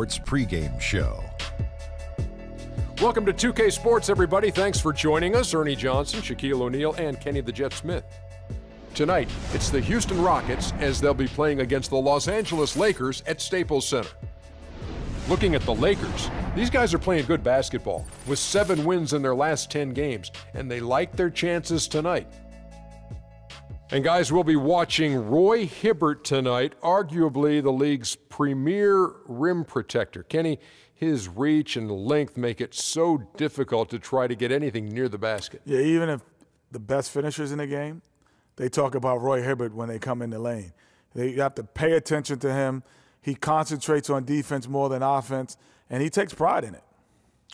Sports Pregame Show. Welcome to 2K Sports, everybody. Thanks for joining us. Ernie Johnson, Shaquille O'Neal, and Kenny the Jet Smith. Tonight, it's the Houston Rockets as they'll be playing against the Los Angeles Lakers at Staples Center. Looking at the Lakers, these guys are playing good basketball with 7 wins in their last 10 games, and they like their chances tonight. And guys, we'll be watching Roy Hibbert tonight, arguably the league's premier rim protector. Kenny, his reach and length make it so difficult to try to get anything near the basket. Yeah, even if the best finishers in the game, they talk about Roy Hibbert when they come in the lane. You have to pay attention to him. He concentrates on defense more than offense, and he takes pride in it.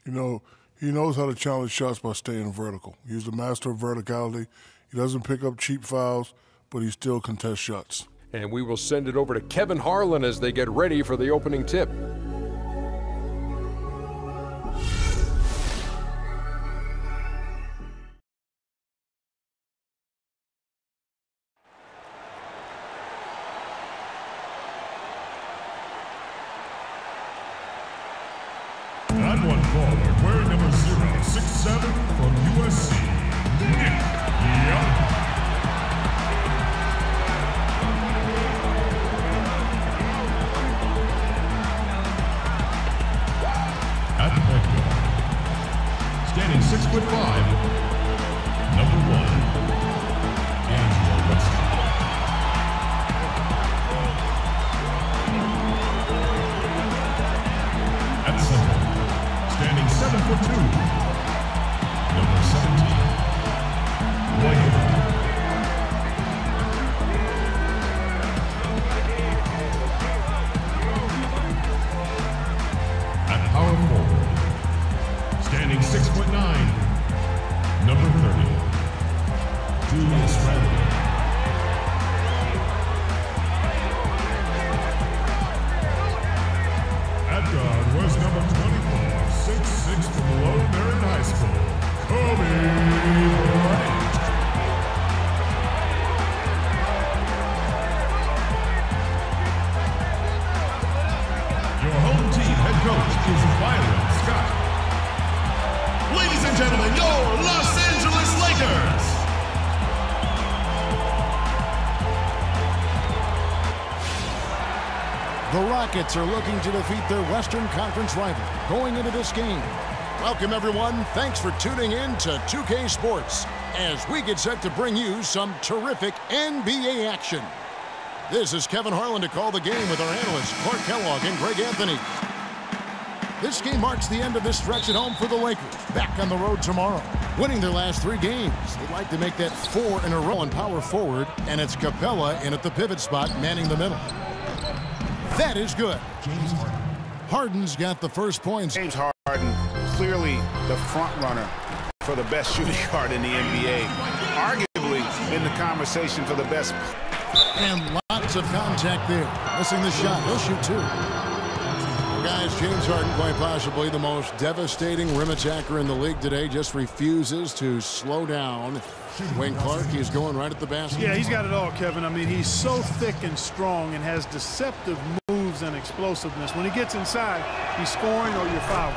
You know, he knows how to challenge shots by staying vertical. He's the master of verticality. He doesn't pick up cheap fouls, but he still contests shots. And we will send it over to Kevin Harlan as they get ready for the opening tip. And one forward, wearing number 067 from USC, Nick Young. At point guard, standing 6'5", number 1, Angelo Weston. At center, standing 7'2", number 17, Roy Hibbert. At power forward, standing 6'9", number 30, Julius Randle. At guard was number 24, 6'6" from Lone Marion High School, Kobe Bryant. Your home team head coach is Byron Scott. Ladies and gentlemen, your Los Angeles Lakers. The Rockets are looking to defeat their Western Conference rival going into this game. Welcome, everyone. Thanks for tuning in to 2K Sports as we get set to bring you some terrific NBA action. This is Kevin Harlan to call the game with our analysts Clark Kellogg and Greg Anthony. This game marks the end of this stretch at home for the Lakers. Back on the road tomorrow, winning their last 3 games. They'd like to make that 4 in a row on power forward, and it's Capella in at the pivot spot, manning the middle. That is good. James Harden. Harden's got the first points. James Harden, clearly the front runner for the best shooting guard in the NBA. Arguably in the conversation for the best. And lots of contact there. Missing the shot. He'll shoot 2. Well, guys, James Harden, quite possibly the most devastating rim attacker in the league today, just refuses to slow down. Wayne Clark, he's going right at the basket. Yeah, he's got it all, Kevin. I mean, he's so thick and strong and has deceptive moves and explosiveness. When he gets inside, he's scoring or you're fouling.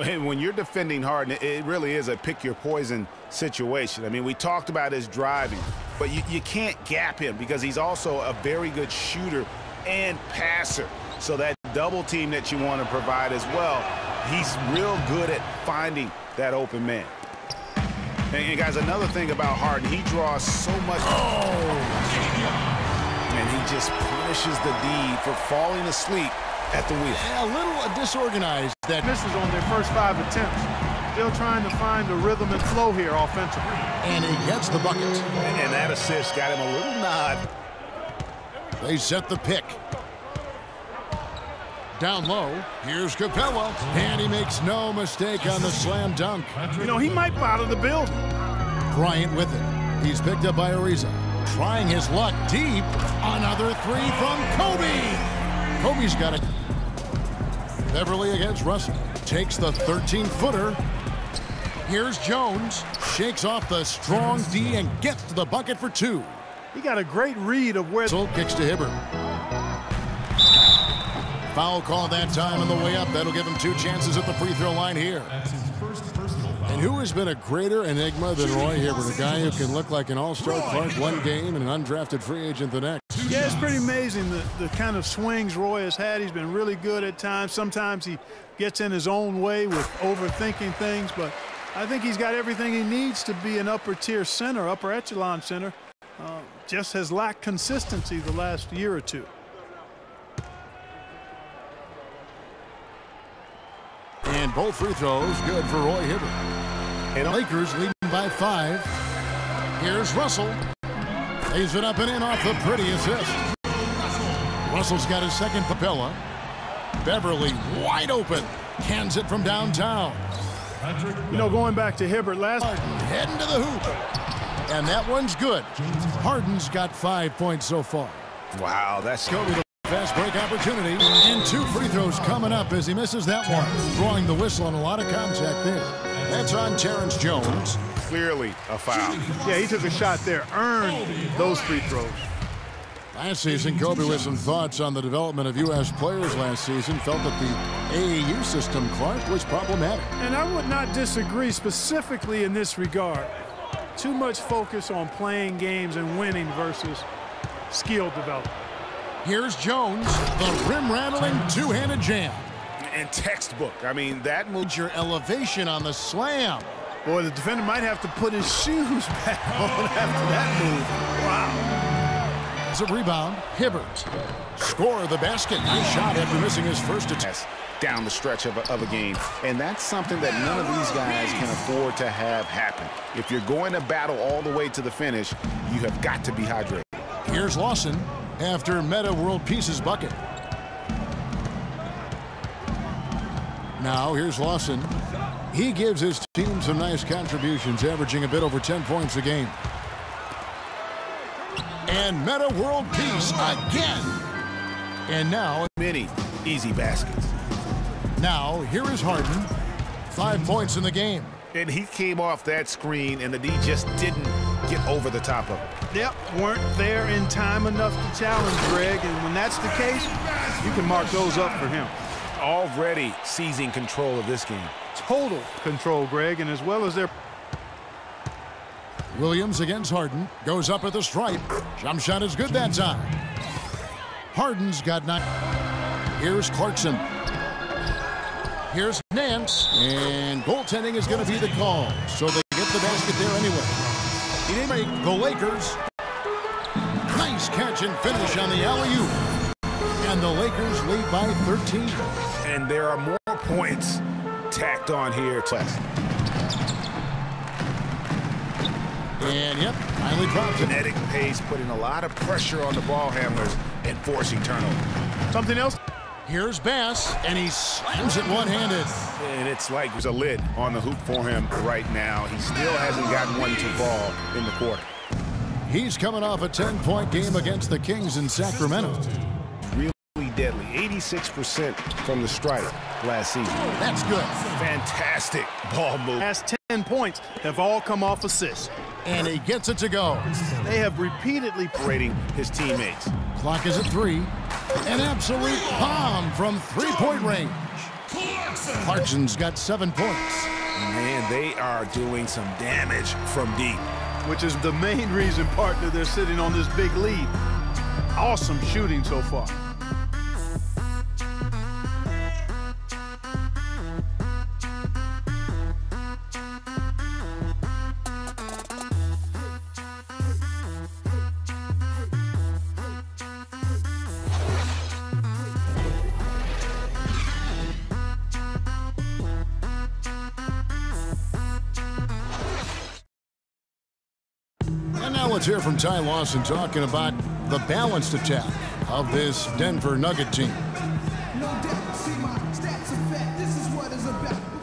And when you're defending Harden, it really is a pick-your-poison situation. I mean, we talked about his driving, but you can't gap him because he's also a very good shooter and passer. So that double team that you want to provide as well, he's real good at finding that open man. And guys, another thing about Harden, he draws so much. And he just punishes the D for falling asleep at the wheel. Yeah, a little disorganized. That misses on their first 5 attempts. Still trying to find the rhythm and flow here offensively. And he gets the bucket. And that assist got him a little nod. They set the pick. Down low, here's Capella, and he makes no mistake on the slam dunk. You know, he might bother the building. Bryant with it. He's picked up by Ariza. Trying his luck deep. Another 3 from Kobe. Kobe's got it. Beverly against Russell. Takes the 13-footer. Here's Jones. Shakes off the strong D and gets to the bucket for 2. He got a great read of where. Kicks to Hibbert. Foul call that time on the way up. That'll give him 2 chances at the free throw line here. And who has been a greater enigma than Roy Hibbert, a guy who can look like an all-star Clark one game and an undrafted free agent the next? Yeah, it's pretty amazing the kind of swings Roy has had. He's been really good at times. Sometimes he gets in his own way with overthinking things, but I think he's got everything he needs to be an upper-tier center, upper echelon center. Just has lacked consistency the last year or two. And both free throws good for Roy Hibbert. And Lakers leading by 5. Here's Russell. Lays it up and in off the pretty assist. Russell's got his second. Papella. Beverly wide open. Hands it from downtown. You know, going back to Hibbert last. Harden heading to the hoop. And that one's good. Harden's got 5 points so far. Wow, that's Kobe the fast break opportunity. And 2 free throws coming up as he misses that one. Drawing the whistle on a lot of contact there. That's on Terrence Jones. clearly a foul. Yeah, he took a shot there, earned those free throws. Last season, Kobe with some thoughts on the development of U.S. players last season. Felt that the AAU system, Clark, was problematic. And I would not disagree specifically in this regard. Too much focus on playing games and winning versus skill development. Here's Jones, the rim-rattling two-handed jam. And textbook. I mean, that moved your elevation on the slam. Boy, the defender might have to put his shoes back on after that move. Wow. It's a rebound. Hibbert. Score the basket. Nice shot after missing his first attempt. Down the stretch of a game. And that's something that none of these guys can afford to have happen. If you're going to battle all the way to the finish, you have got to be hydrated. Here's Lawson after Meta World Peace's bucket. Now here's Lawson. He gives his team some nice contributions, averaging a bit over 10 points a game. And Meta World Peace again. And now many easy baskets. Now here is Harden. 5 points in the game. And he came off that screen, and the D just didn't get over the top of it. Yep, weren't there in time enough to challenge Greg, and when that's the case, you can mark those up for him. Already seizing control of this game. Total control, Greg, and as well as their... Williams against Harden. Goes up at the stripe. Jump shot is good that time. Harden's got 9. Here's Clarkson. Here's Nance. And goaltending is going to be the call. So they get the basket there anyway. He didn't make the Lakers. Nice catch and finish on the alley-oop. And the Lakers lead by 13. And there are more points tacked on here. And yep, finally drops it. Kinetic pace, putting a lot of pressure on the ball handlers and forcing turnover. Something else? Here's Bass, and he slams it one-handed. And it's like there's a lid on the hoop for him right now. He still hasn't gotten one to fall in the quarter. He's coming off a 10-point game against the Kings in Sacramento. Really deadly. 86% from the stripe last season. That's good. Fantastic ball move. Last 10 points have all come off assists. And he gets it to go. They have repeatedly rating his teammates. Clock is at 3. An absolute bomb from three-point range. Clarkson's got 7 points. Man, they are doing some damage from deep. Which is the main reason, partner, they're sitting on this big lead. Awesome shooting so far. Let's hear from Ty Lawson talking about the balanced attack of this Denver Nugget team.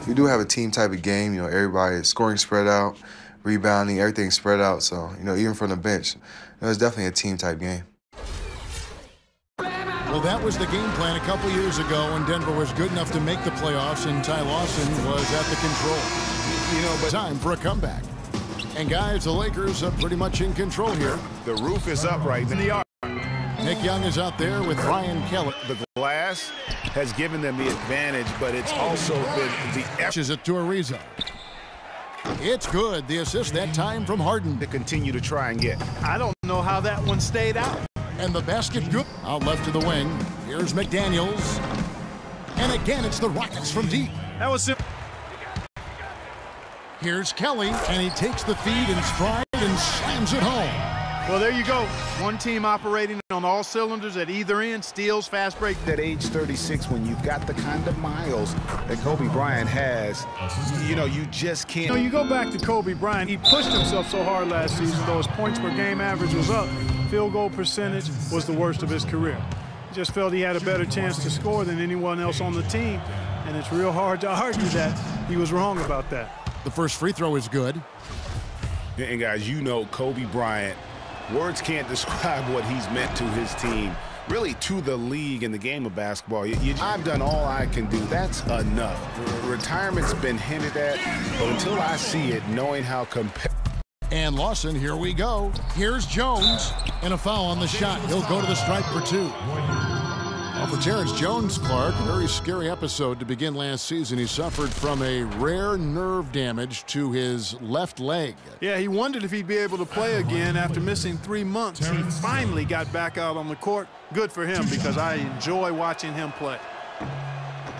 We do have a team type of game. You know, everybody is scoring spread out, rebounding, everything spread out. So, you know, even from the bench, it's definitely a team type game. Well, that was the game plan a couple years ago when Denver was good enough to make the playoffs and Ty Lawson was at the control. You know, but time for a comeback. And guys, the Lakers are pretty much in control here. The roof is up right in the yard. Nick Young is out there with Ryan Kelly. The glass has given them the advantage, but it's also been the Catches it to Ariza. It's good. The assist that time from Harden. to continue to try and get. I don't know how that one stayed out. And the basket good. Out left to the wing. Here's McDaniels. And again, it's the Rockets from deep. That was simple. Here's Kelly, and he takes the feed in stride and slams it home. Well, there you go. One team operating on all cylinders at either end, steals, fast break. At age 36, when you've got the kind of miles that Kobe Bryant has, you know, you just can't. You know, you go back to Kobe Bryant. He pushed himself so hard last season, though his points per game average was up. Field goal percentage was the worst of his career. He just felt he had a better chance to score than anyone else on the team, and it's real hard to argue that he was wrong about that. The first free throw is good. And guys, you know Kobe Bryant, words can't describe what he's meant to his team, really to the league and the game of basketball. I've done all I can do. That's enough. Retirement's been hinted at, but until I see it, knowing how competitive. And Lawson, here we go. Here's Jones, and a foul on the shot. He'll go to the stripe for two. Well, for Terrence Jones, Clark, a very scary episode to begin last season. He suffered from a rare nerve damage to his left leg. Yeah, he wondered if he'd be able to play again after missing 3 months. He finally got back out on the court. Good for him, because I enjoy watching him play.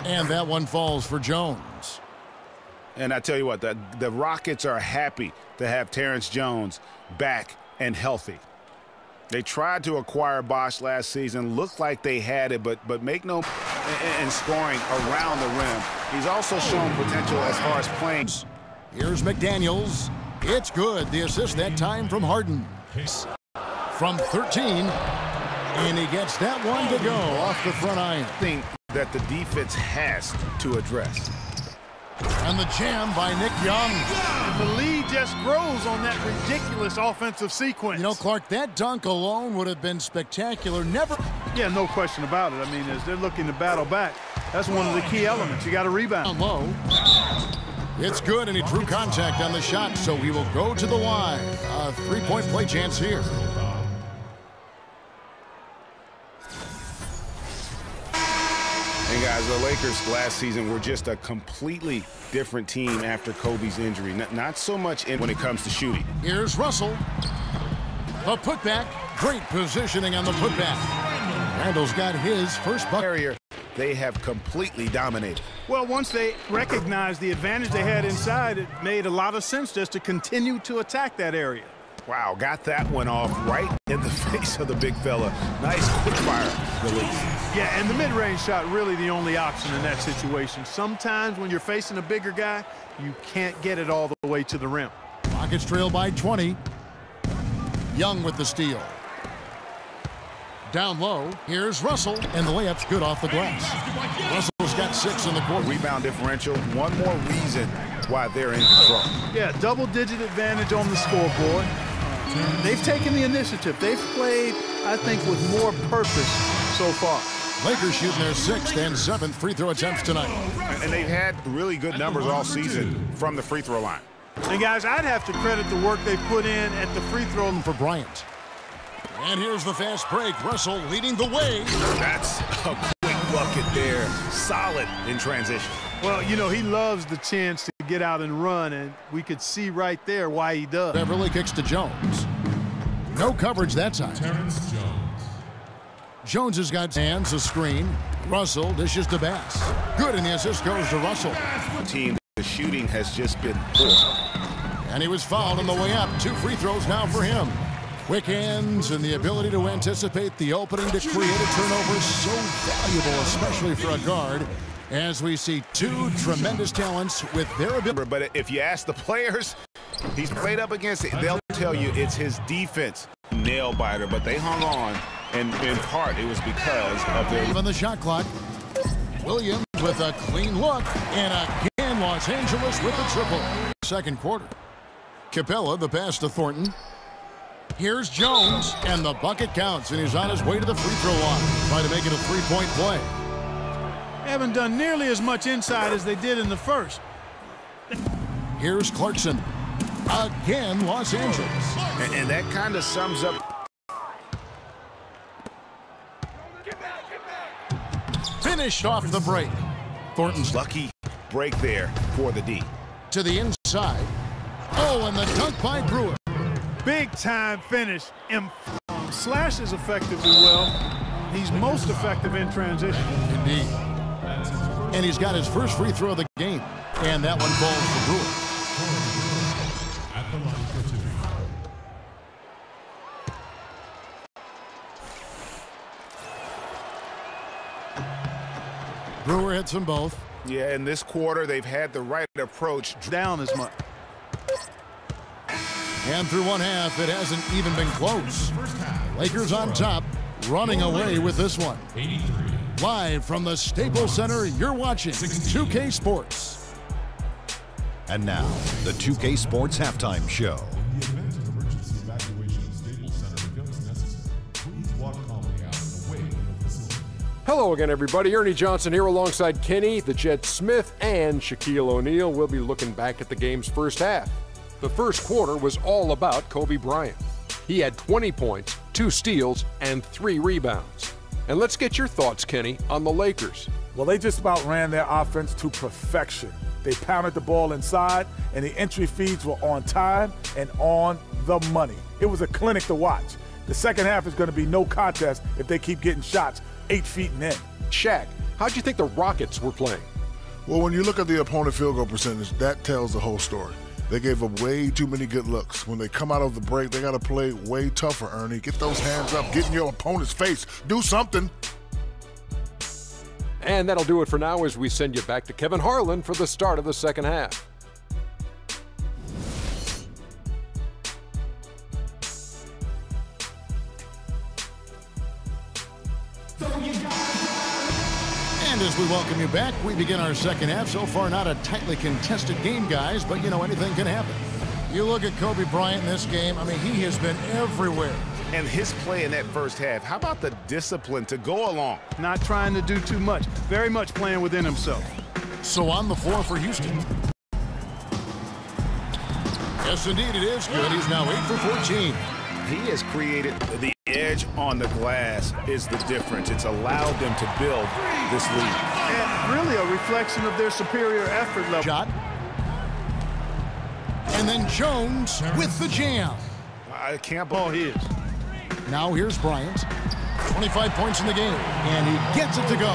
And that one falls for Jones. And I tell you what, the Rockets are happy to have Terrence Jones back and healthy. They tried to acquire Bosch last season, looked like they had it, but make no in scoring around the rim. He's also shown potential as far as playing. Here's McDaniels. It's good. The assist that time from Harden. From 13, and he gets that one to go off the front iron. Thing that the defense has to address. And the jam by Nick Young. The lead just grows on that ridiculous offensive sequence. You know, Clark, that dunk alone would have been spectacular. Never. Yeah, no question about it. I mean, as they're looking to battle back, that's one of the key elements. You got to rebound. Down low. It's good, and he drew contact on the shot, so he will go to the line. A three-point play chance here. And guys, the Lakers last season were just a completely different team after Kobe's injury. Not so much when it comes to shooting. Here's Russell. The putback. Great positioning on the putback. Randall's got his first bucket. Area they have completely dominated. Well, once they recognized the advantage they had inside, it made a lot of sense just to continue to attack that area. Wow, got that one off right in the face of the big fella. Nice quick fire release. Yeah, and the mid-range shot really the only option in that situation. Sometimes when you're facing a bigger guy, you can't get it all the way to the rim. Rockets trail by 20. Young with the steal. Down low, here's Russell, and the layup's good off the glass. Russell's got 6 in the quarter. Rebound differential, one more reason why they're in control. Yeah, double-digit advantage on the scoreboard. They've taken the initiative. They've played, I think, with more purpose so far. Lakers shooting their 6th and 7th free throw attempts tonight. And they've had really good numbers all season from the free throw line. And guys, I'd have to credit the work they put in at the free throw for Bryant. And here's the fast break. Russell leading the way. That's a quick bucket there. Solid in transition. Well, you know, he loves the chance to get out and run, and we could see right there why he does. Beverly kicks to Jones. No coverage that time. Terrence Jones. Jones has got hands, a screen. Russell dishes to Bass. Good, and the assist goes to Russell. Team, the shooting has just been poor. And he was fouled on the way up. 2 free throws now for him. Quick hands and the ability to anticipate the opening to create a turnover is so valuable, especially for a guard, as we see 2 tremendous talents with their ability. But if you ask the players he's played up against, they'll tell you it's his defense nail biter, but they hung on, and in part it was because of their... Even the shot clock. Williams with a clean look, and again Los Angeles with the triple. Second quarter. Capella, the pass to Thornton. Here's Jones, and the bucket counts, and he's on his way to the free throw line, trying to make it a 3-point play. Haven't done nearly as much inside as they did in the first. Here's Clarkson. Again, Los Angeles. And that kind of sums up. finished off the break. Thornton's Lucky break there for the D. to the inside. Oh, and the dunk by Brewer. Big time finish. Slashes effectively well. He's most effective in transition. Indeed. And he's got his first free throw of the game. And that one falls for Brewer. At the line for two. Brewer hits them both. Yeah, in this quarter, they've had the right approach. Down as much. And through one half, it hasn't even been close. Lakers on top, running away with this one. 83. Live from the Staples Center, you're watching 2K Sports. And now, the 2K Sports Halftime Show. In the event of emergency evacuation of Staples Center becomes necessary, please walk calmly out and away from the facility. Hello again, everybody. Ernie Johnson here alongside Kenny, the Jet Smith, and Shaquille O'Neal. We'll be looking back at the game's first half. The first quarter was all about Kobe Bryant. He had 20 points, 2 steals, and 3 rebounds. And let's get your thoughts, Kenny, on the Lakers. Well, they just about ran their offense to perfection. They pounded the ball inside, and the entry feeds were on time and on the money. It was a clinic to watch. The second half is going to be no contest if they keep getting shots 8 feet and in. Shaq, how'd you think the Rockets were playing? Well, when you look at the opponent field goal percentage, that tells the whole story. They gave up way too many good looks. When they come out of the break, they got to play way tougher, Ernie. Get those hands up. Get in your opponent's face. Do something. And that'll do it for now as we send you back to Kevin Harlan for the start of the second half. And as we welcome you back, we begin our second half. So far, not a tightly contested game, guys, but, you know, anything can happen. You look at Kobe Bryant in this game, I mean, he has been everywhere. And his play in that first half, how about the discipline to go along? Not trying to do too much. Very much playing within himself. So on the floor for Houston. Yes, indeed, it is good. He's now 8 for 14. He has created the edge on the glass is the difference. It's allowed them to build this lead. And really a reflection of their superior effort level. Shot. And then Jones with the jam. I can't Ball believe his. Now here's Bryant. 25 points in the game. And he gets it to go.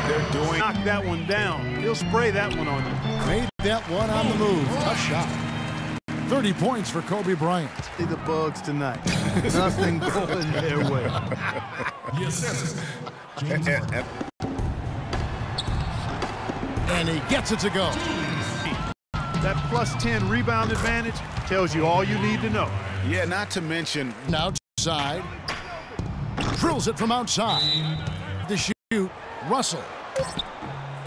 they're doing. Knock that one down. He'll spray that one on you. Made that one on the move. Tough shot. 30 points for Kobe Bryant. See the Bugs tonight. Nothing going their way. Yes, And he gets it to go. That plus 10 rebound advantage tells you all you need to know. Yeah, not to mention. Now outside. Drills it from outside. The shoot, Russell.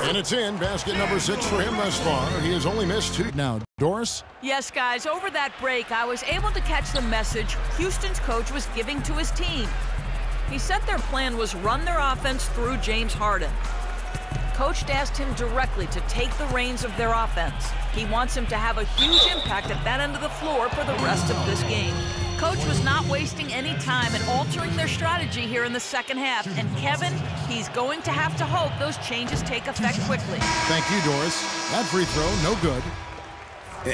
And it's in. Basket number 6 for him thus far. He has only missed 2. Now, Doris? Yes, guys, over that break, I was able to catch the message Houston's coach was giving to his team. He said their plan was run their offense through James Harden. Coach asked him directly to take the reins of their offense. He wants him to have a huge impact at that end of the floor for the rest of this game. Coach was not wasting any time in altering their strategy here in the second half. And Kevin, he's going to have to hope those changes take effect quickly. Thank you, Doris. That free throw, no good.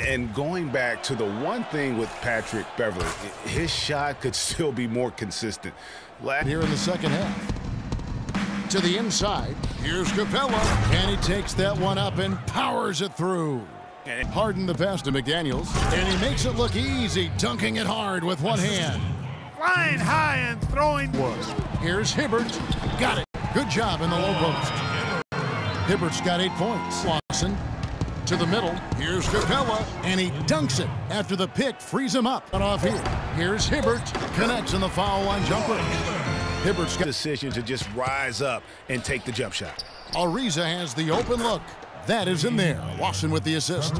And going back to the one thing with Patrick Beverley, his shot could still be more consistent. Here in the second half. To the inside. Here's Capella. And he takes that one up and powers it through. Harden the pass to McDaniels. And he makes it look easy, dunking it hard with one hand. Flying high and throwing. Here's Hibbert. Got it. Good job in the low post. Hibbert's got 8 points. Lawson to the middle. Here's Capella. And he dunks it after the pick frees him up. And off here. Here's Hibbert. Connects in the foul line jumper. Hibbert's got decision to just rise up and take the jump shot. Ariza has the open look. That is in there. Lawson with the assist.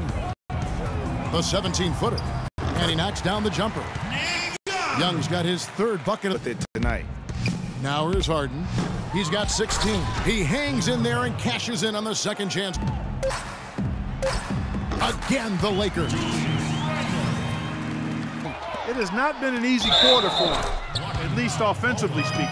The 17-footer. And he knocks down the jumper. Young's got his 3rd bucket of it tonight. Now here's Harden. He's got 16. He hangs in there and cashes in on the second chance. Again, the Lakers. It has not been an easy quarter for him, at least offensively speaking.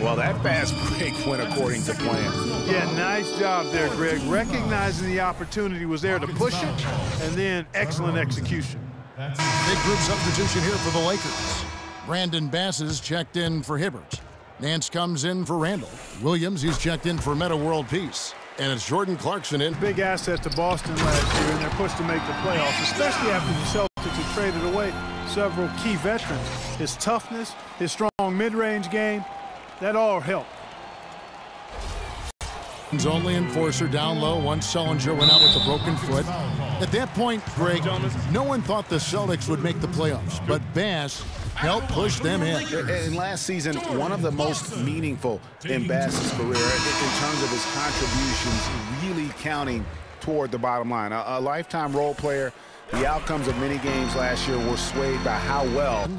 Well, that fast break went according to plan. Yeah, nice job there, Greg. Recognizing the opportunity was there to push it, and then excellent execution. Big group substitution here for the Lakers. Brandon Bass is checked in for Hibbert. Nance comes in for Randall. Williams, he's checked in for Meta World Peace. And it's Jordan Clarkson in. Big asset to Boston last year, and they're pushed to make the playoffs, especially after the Celtics had traded away several key veterans. His toughness, his strong mid-range game, that all helped. Only enforcer down low once Sullinger went out with a broken foot. At that point, Greg, no one thought the Celtics would make the playoffs, but Bass helped push them in. And last season, one of the most meaningful in Bass's career in terms of his contributions really counting toward the bottom line. A lifetime role player. The outcomes of many games last year were swayed by how well.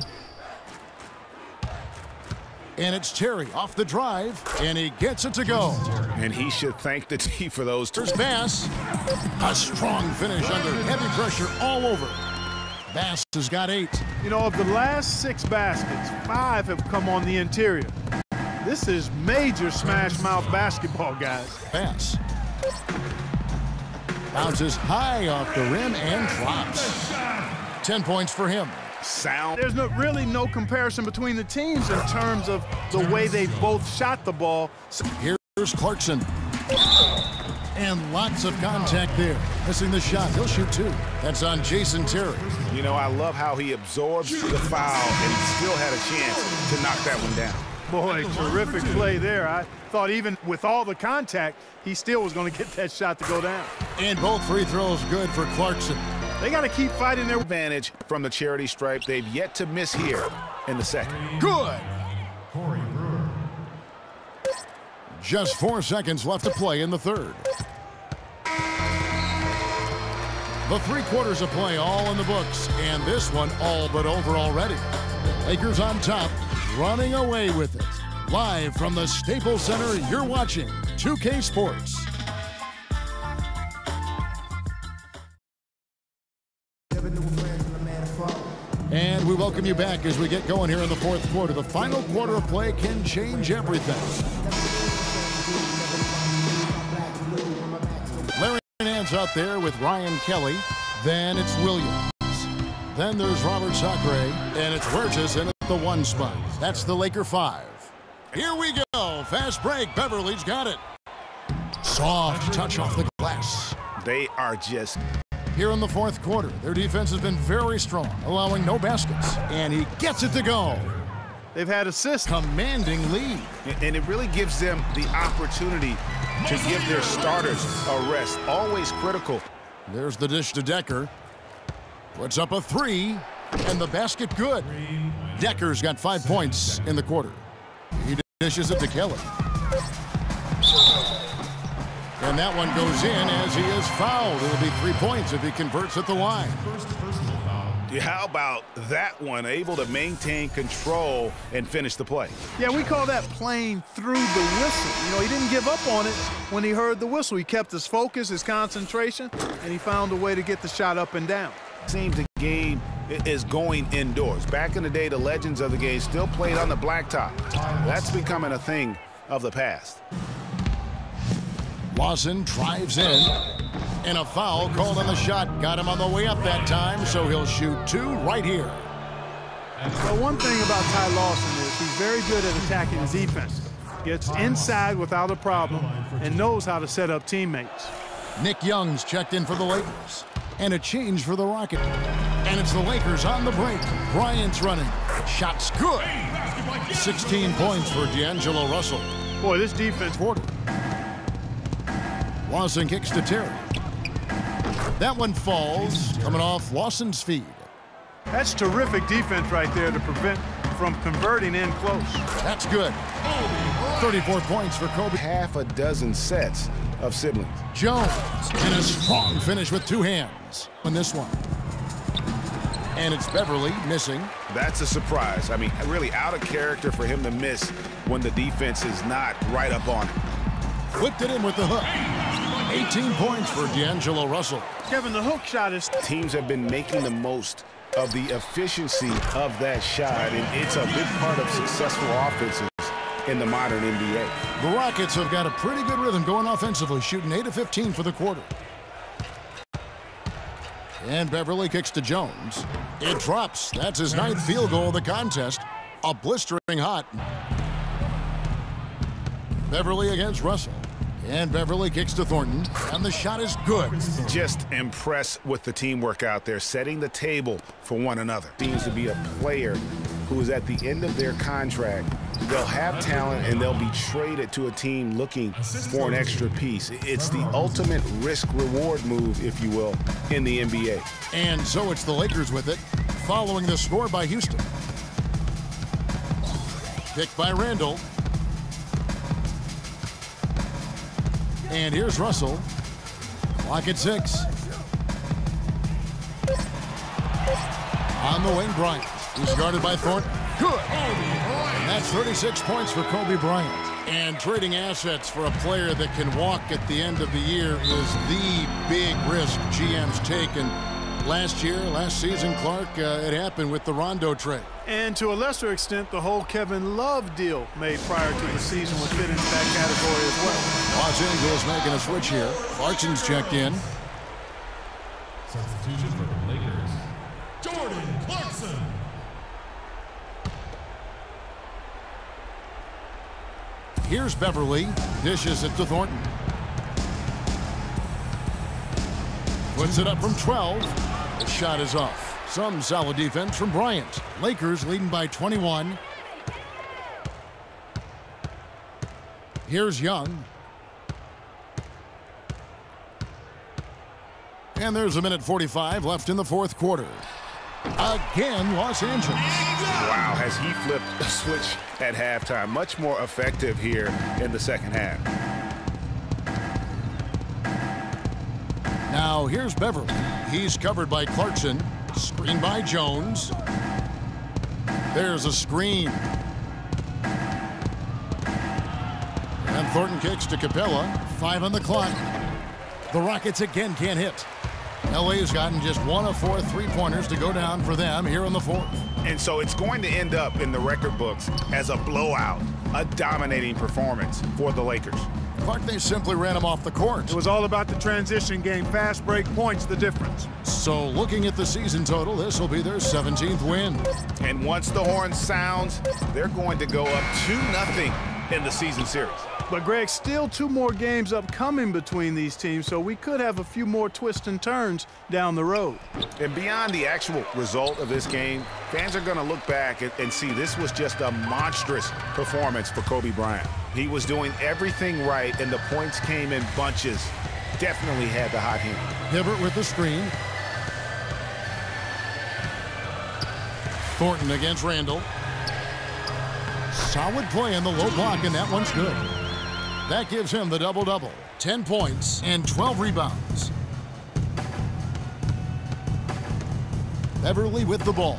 And it's Terry off the drive, and he gets it to go. And he should thank the team for those two. There's Bass. A strong finish under heavy pressure all over. Bass has got 8. You know, of the last 6 baskets, 5 have come on the interior. This is major smash mouth basketball, guys. Bass bounces high off the rim and drops. 10 points for him. Sound. There's really no comparison between the teams in terms of the way they both shot the ball. Here's Clarkson. And lots of contact there. Missing the shot. He'll shoot 2. That's on Jason Terry. You know, I love how he absorbs the foul and he still had a chance to knock that one down. Boy, terrific play there. I thought even with all the contact, he still was going to get that shot to go down. And both free throws good for Clarkson. They got to keep fighting their advantage from the charity stripe. They've yet to miss here in the second. Good. Just 4 seconds left to play in the third. The 3 quarters of play all in the books, and this one all but over already. Lakers on top, running away with it. Live from the Staples Center, you're watching 2K Sports. And we welcome you back as we get going here in the 4th quarter. The final quarter of play can change everything. Larry Nance out there with Ryan Kelly. Then it's Williams. Then there's Robert Sacre. And it's Huertas in at the 1 spot. That's the Laker 5. Here we go. Fast break. Beverly's got it. Soft touch off the glass. They are just... Here in the 4th quarter, their defense has been very strong, allowing no baskets. And he gets it to go. They've had assists. Commanding lead. And it really gives them the opportunity to give their starters a rest. Always critical. There's the dish to Decker. Puts up a 3. And the basket good. Decker's got 5 points in the quarter. He dishes it to Kelly. And that one goes in as he is fouled. It'll be 3 points if he converts at the line. How about that one? Able to maintain control and finish the play. Yeah, we call that playing through the whistle. You know, he didn't give up on it when he heard the whistle. He kept his focus, his concentration, and he found a way to get the shot up and down. Seems the game is going indoors. Back in the day, the legends of the game still played on the blacktop. That's becoming a thing of the past. Lawson drives in, and a foul called on the shot. Got him on the way up that time, so he'll shoot 2 right here. Well, one thing about Ty Lawson is he's very good at attacking the defense. Gets inside without a problem and knows how to set up teammates. Nick Young's checked in for the Lakers. And a change for the Rocket. And it's the Lakers on the break. Bryant's running. Shot's good. 16 points for D'Angelo Russell. Boy, this defense... Lawson kicks to Terry. That one falls, coming off Lawson's feed. That's terrific defense right there to prevent from converting in close. That's good. 34 points for Kobe. Half a dozen sets of siblings. Jones, and a strong finish with 2 hands on this one. And it's Beverly missing. That's a surprise. I mean, really out of character for him to miss when the defense is not right up on him. Flipped it in with the hook. 18 points for D'Angelo Russell. Kevin, the hook shot is... Teams have been making the most of the efficiency of that shot, and it's a big part of successful offenses in the modern NBA. The Rockets have got a pretty good rhythm going offensively, shooting 8 of 15 for the quarter. And Beverly kicks to Jones. It drops. That's his 9th field goal of the contest. A blistering hot. Beverly against Russell. And Beverly kicks to Thornton. And the shot is good. Just impressed with the teamwork out there, setting the table for one another. Seems to be a player who is at the end of their contract. They'll have talent and they'll be traded to a team looking for an extra piece. It's the ultimate risk-reward move, if you will, in the NBA. And so it's the Lakers with it, following the score by Houston. Picked by Randall. And here's Russell. Clock at 6. On the wing, Bryant. He's guarded by Thornton. Good. And that's 36 points for Kobe Bryant. And trading assets for a player that can walk at the end of the year is the big risk GMs take. And last season, Clark, it happened with the Rondo trade. And to a lesser extent, the whole Kevin Love deal made prior to the season would fit into that category as well. Los Angeles making a switch here. Clarkson's checked in. Substitution for the Lakers, Jordan Clarkson. Here's Beverly. Dishes it to Thornton. Puts it up from 12. The shot is off. Some solid defense from Bryant. Lakers leading by 21. Here's Young. And there's 1:45 left in the fourth quarter. Again, Los Angeles. Wow, has he flipped the switch at halftime. Much more effective here in the second half. Now here's Beverly. He's covered by Clarkson. Screen by Jones. There's a screen. And Thornton kicks to Capella. 5 on the clock. The Rockets again can't hit. LA's gotten just 1 of 4 3-pointers to go down for them here in the fourth. And so it's going to end up in the record books as a blowout, a dominating performance for the Lakers. Clark, they simply ran him off the court. It was all about the transition game. Fast break points, the difference. So looking at the season total, this will be their 17th win. And once the horn sounds, they're going to go up 2-0 in the season series. But, Greg, still 2 more games upcoming between these teams, so we could have a few more twists and turns down the road. And beyond the actual result of this game, fans are going to look back and see this was just a monstrous performance for Kobe Bryant. He was doing everything right, and the points came in bunches. Definitely had the hot hand. Hibbert with the screen. Thornton against Randall. Solid play in the low block, and that one's good. That gives him the double-double. 10 points and 12 rebounds. Beverly with the ball.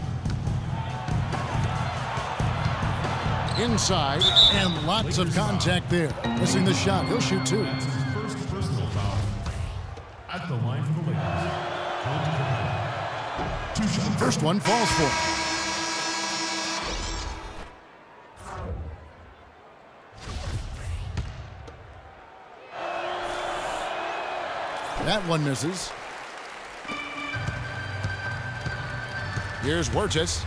Inside, and lots of contact there. Missing the shot. He'll shoot 2. That's his first personal foul at the line for the Lakers. 2 shots. First one falls for him. That one misses. Here's Wirtz.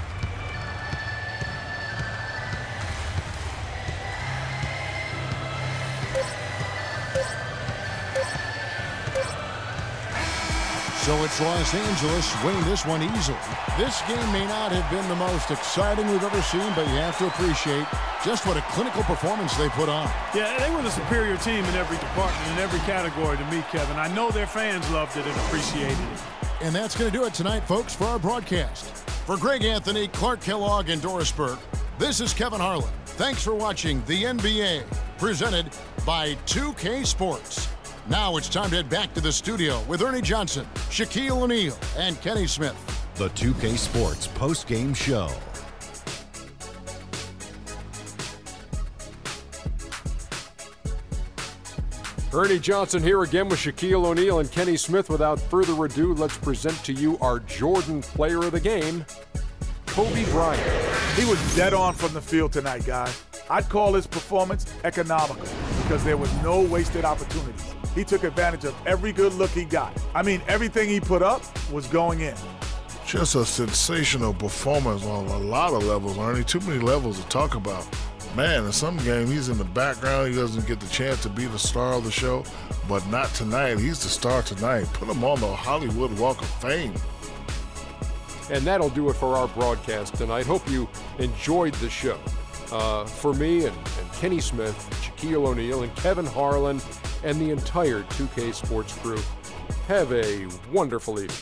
So it's Los Angeles winning this one easily. This game may not have been the most exciting we've ever seen, but you have to appreciate just what a clinical performance they put on. Yeah, they were the superior team in every department, in every category to me, Kevin. I know their fans loved it and appreciated it. And that's going to do it tonight, folks, for our broadcast. For Greg Anthony, Clark Kellogg, and Doris Burke, this is Kevin Harlan. Thanks for watching the NBA, presented by 2K Sports. Now it's time to head back to the studio with Ernie Johnson, Shaquille O'Neal, and Kenny Smith. The 2K Sports Postgame Show. Ernie Johnson here again with Shaquille O'Neal and Kenny Smith. Without further ado, let's present to you our Jordan Player of the Game, Kobe Bryant. He was dead on from the field tonight, guys. I'd call his performance economical because there was no wasted opportunities. He took advantage of every good look he got. I mean, everything he put up was going in. Just a sensational performance on a lot of levels, Ernie. Too many levels to talk about. Man, in some game, he's in the background. He doesn't get the chance to be the star of the show, but not tonight. He's the star tonight. Put him on the Hollywood Walk of Fame. And that'll do it for our broadcast tonight. Hope you enjoyed the show. For me and Kenny Smith, Shaquille O'Neal, and Kevin Harlan, and the entire 2K Sports crew, have a wonderful evening.